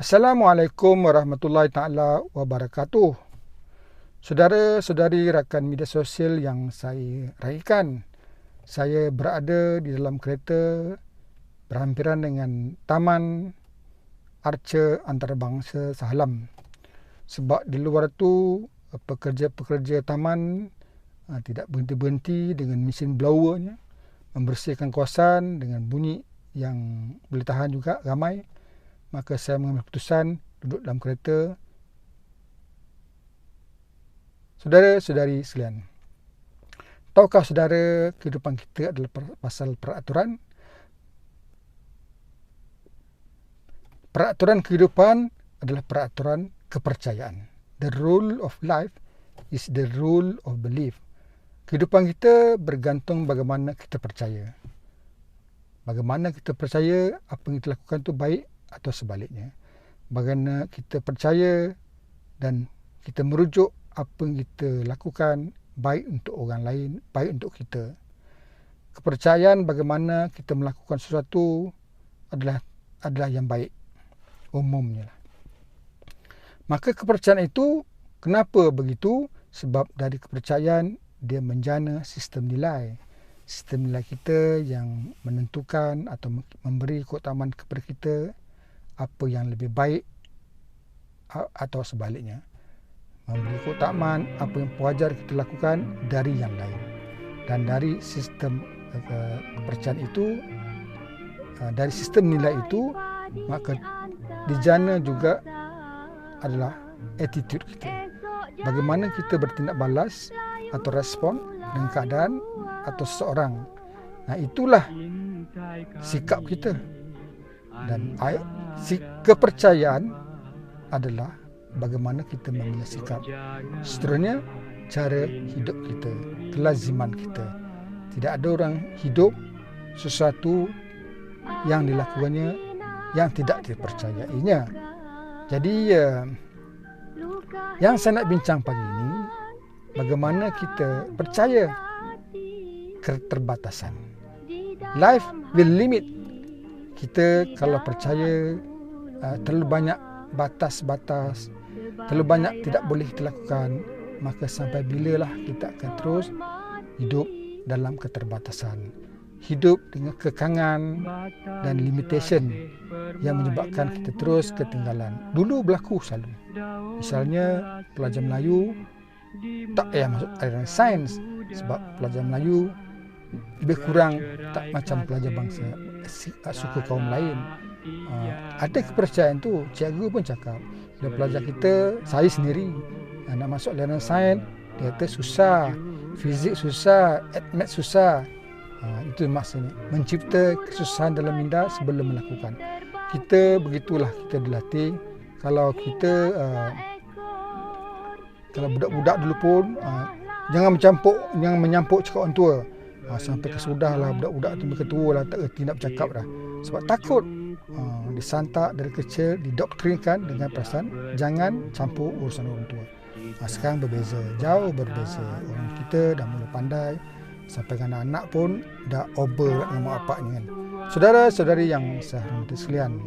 Assalamualaikum warahmatullahi taala wabarakatuh. Saudara-saudari rakan media sosial yang saya raikan, saya berada di dalam kereta berhampiran dengan Taman Arca Antarabangsa Shah Alam. Sebab di luar tu pekerja-pekerja taman tidak berhenti-berhenti dengan mesin blowernya membersihkan kawasan dengan bunyi yang boleh tahan juga ramai. Maka saya mengambil keputusan duduk dalam kereta. Saudara-saudari sekalian, tahukah saudara kehidupan kita adalah pasal peraturan? Peraturan kehidupan adalah peraturan kepercayaan. The rule of life is the rule of belief. Kehidupan kita bergantung bagaimana kita percaya. Bagaimana kita percaya apa yang kita lakukan itu baik atau sebaliknya. Bagaimana kita percaya dan kita merujuk apa yang kita lakukan baik untuk orang lain, baik untuk kita. Kepercayaan bagaimana kita melakukan sesuatu adalah yang baik umumnya. Maka kepercayaan itu kenapa begitu? Sebab dari kepercayaan dia menjana sistem nilai. Sistem nilai kita yang menentukan atau memberi keutamaan kepada kita apa yang lebih baik atau sebaliknya. Memberi keutamaan apa yang wajar kita lakukan dari yang lain. Dan dari sistem kepercayaan itu, dari sistem nilai itu, maka dijana juga adalah attitude kita. Bagaimana kita bertindak balas atau respon dengan keadaan atau seseorang. Nah, itulah sikap kita. Dan kepercayaan adalah bagaimana kita mengambil sikap. Seterusnya, cara hidup kita, kelaziman kita. Tidak ada orang hidup sesuatu yang dilakukannya yang tidak dipercayainya. Jadi, yang saya nak bincang pagi ini, bagaimana kita percaya keterbatasan. Life will limit. Kita kalau percaya terlalu banyak batas-batas, terlalu banyak tidak boleh kita lakukan, maka sampai bilalah kita akan terus hidup dalam keterbatasan. Hidup dengan kekangan dan limitation yang menyebabkan kita terus ketinggalan. Dulu berlaku selalu. Misalnya pelajar Melayu tak payah masuk aliran sains sebab pelajar Melayu lebih kurang tak macam pelajar bangsa suku kaum lain. Ada kepercayaan tu, cikgu pun cakap, bila pelajar kita, saya sendiri nak masuk aliran sains, dia kata susah, fizik susah, math susah. Itu maksudnya mencipta kesusahan dalam minda sebelum melakukan. Kita begitulah kita dilatih. Kalau kita kalau budak-budak dulu pun jangan menyampuk cakap orang tua. Sampai kesudahlah budak-budak tu berketua lah, tak erti nak bercakap dah. Sebab takut disantak dari kecil, didoktrinkan dengan perasaan jangan campur urusan orang tua. Sekarang berbeza, jauh berbeza. Orang kita dah mula pandai, sampai anak-anak pun dah over dengan mak bapaknya kan. Saudara-saudari yang saya hormati sekalian,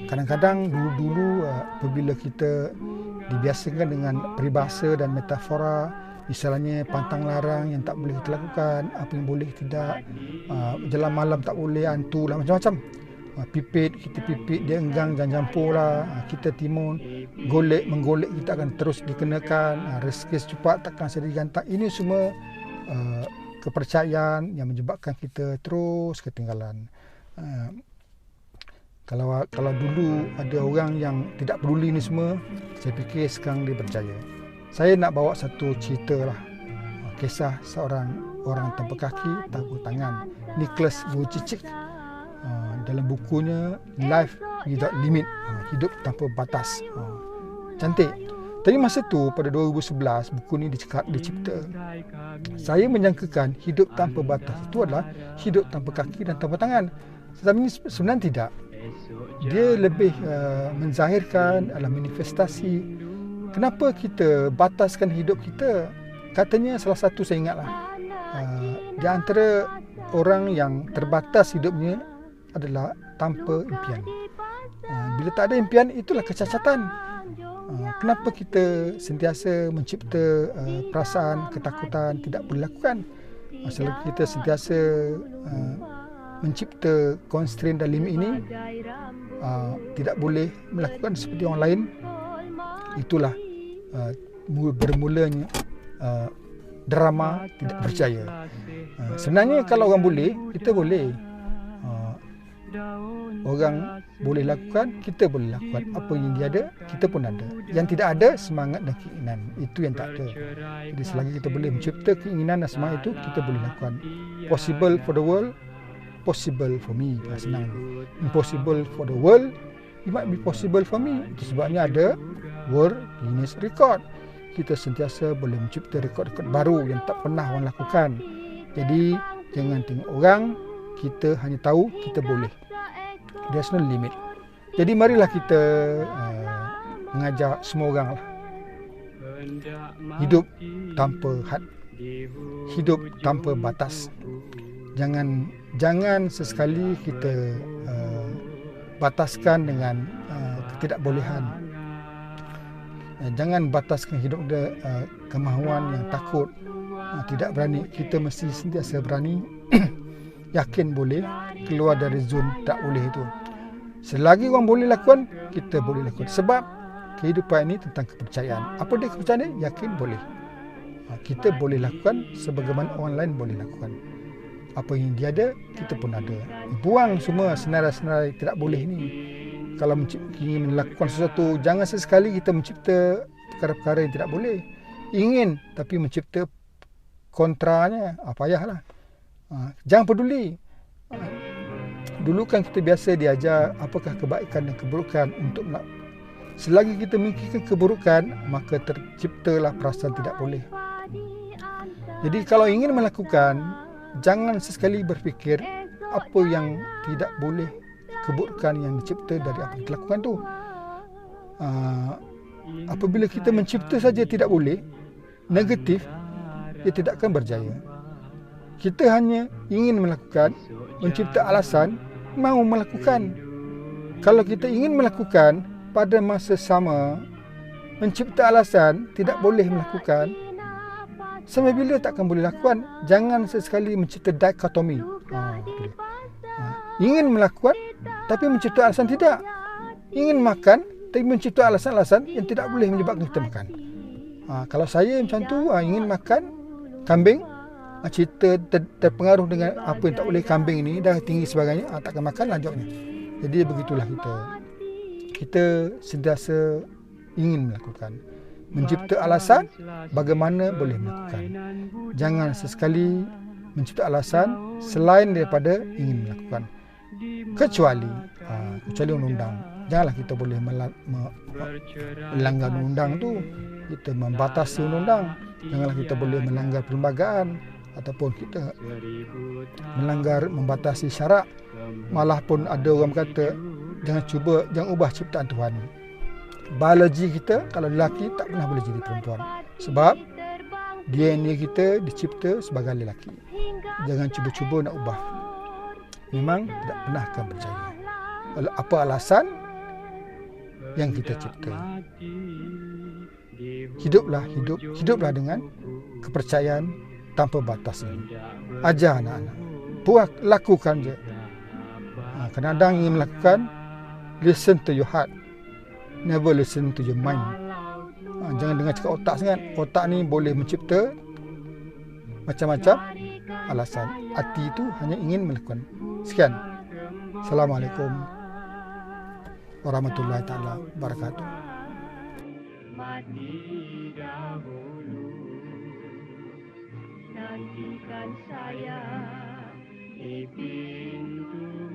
kadang-kadang dulu-dulu apabila kita dibiasakan dengan peribahasa dan metafora, misalnya pantang larang yang tak boleh kita lakukan, apa yang boleh tidak, jalan malam tak boleh, hantu lah, macam-macam. Pipit, kita pipit, dia enggang, jangan campur lah. Kita timun, menggolek kita akan terus dikenakan. Rezeki secepat takkan bisa digantak. Ini semua kepercayaan yang menyebabkan kita terus ketinggalan. Kalau dulu ada orang yang tidak peduli ni semua, saya fikir sekarang dia percaya. Saya nak bawa satu cerita lah. Kisah seorang orang tanpa kaki, tanpa tangan, Nicholas Vujicic. Dalam bukunya Life Without Limit, hidup tanpa batas. Cantik. Tapi masa tu pada 2011 buku ni dicipta. Saya menyangkakan hidup tanpa batas itu adalah hidup tanpa kaki dan tanpa tangan. Tetapi sebenarnya tidak. Dia lebih menzahirkan dalam manifestasi. Kenapa kita bataskan hidup kita? Katanya salah satu saya ingatlah, di antara orang yang terbatas hidupnya adalah tanpa impian. Bila tak ada impian, itulah kecacatan. Kenapa kita sentiasa mencipta perasaan ketakutan tidak boleh lakukan? Selagi kita sentiasa mencipta constraint dan limit ini, tidak boleh melakukan seperti orang lain, itulah bermulanya drama tidak percaya. Sebenarnya kalau orang boleh, kita boleh. Orang boleh lakukan, kita boleh lakukan. Apa yang dia ada, kita pun ada. Yang tidak ada, semangat dan keinginan. Itu yang tak ada. Jadi selagi kita boleh mencipta keinginan dan semangat itu, kita boleh lakukan. Possible for the world, possible for me. Senang. Impossible for the world, it might be possible for me. Itu sebabnya ada World Guinness Record. Kita sentiasa boleh mencipta rekod-rekod baru yang tak pernah orang lakukan. Jadi jangan tengok orang, kita hanya tahu kita boleh. There's no limit. Jadi marilah kita mengajak semua orang lah. Hidup tanpa had, hidup tanpa batas. Jangan sesekali kita bataskan dengan ketidakbolehan. Jangan bataskan hidup kita kemahuan yang takut, tidak berani. Kita mesti sentiasa berani, yakin boleh, keluar dari zon tak boleh itu. Selagi orang boleh lakukan, kita boleh lakukan. Sebab kehidupan ini tentang kepercayaan. Apa dia kepercayaan? Yakin boleh. Kita boleh lakukan sebagaimana orang lain boleh lakukan. Apa yang dia ada, kita pun ada. Buang semua senarai-senarai tidak boleh ni. Kalau ingin melakukan sesuatu, jangan sesekali kita mencipta perkara-perkara yang tidak boleh. Ingin, tapi mencipta kontranya, payahlah. Jangan peduli. Dulu kan kita biasa diajar apakah kebaikan dan keburukan. Selagi kita memikirkan keburukan, maka terciptalah perasaan tidak boleh. Jadi kalau ingin melakukan, jangan sesekali berfikir apa yang tidak boleh, keburukan yang dicipta dari apa yang dilakukan tu. Apabila kita mencipta saja tidak boleh, negatif, dia tidak akan berjaya. Kita hanya ingin melakukan, mencipta alasan, mahu melakukan. Kalau kita ingin melakukan, pada masa sama mencipta alasan, tidak boleh melakukan, sampai bila tak akan boleh lakukan. Jangan sesekali mencipta dikotomi. Ingin melakukan, tapi mencipta alasan tidak. Ingin makan, tapi mencipta alasan-alasan yang tidak boleh menyebabkan kita makan. Kalau saya macam tu, ingin makan kambing, cerita terpengaruh dengan apa yang tak boleh kambing ini, dah tinggi sebagainya, takkan makanlah jawabnya. Jadi begitulah kita sentiasa ingin melakukan, mencipta alasan bagaimana boleh melakukan. Jangan sesekali mencipta alasan selain daripada ingin melakukan. Kecuali undang-undang. Janganlah kita boleh melanggar undang-undang tu. Kita membatasi undang-undang. Janganlah kita boleh melanggar perlembagaan ataupun kita membatasi syarak. Malah pun ada orang berkata, jangan ubah ciptaan Tuhan. Biologi kita, kalau lelaki tak pernah boleh jadi perempuan. Sebab DNA kita dicipta sebagai lelaki. Jangan cuba-cuba nak ubah. Memang tidak pernah akan berjaya. Apa alasan yang kita cipta? Hiduplah dengan kepercayaan tanpa batas ini. Ajar anak-anak, buat, lakukan je. Kadang-kadang ingin melakukan, listen to your heart, never listen to your mind. Jangan dengar cakap otak sangat. Otak ni boleh mencipta macam-macam alasan. Hati itu hanya ingin melakukan. Sekian. Assalamualaikum warahmatullahi taala wabarakatuh. Mati dahulu, nantikan saya di pintu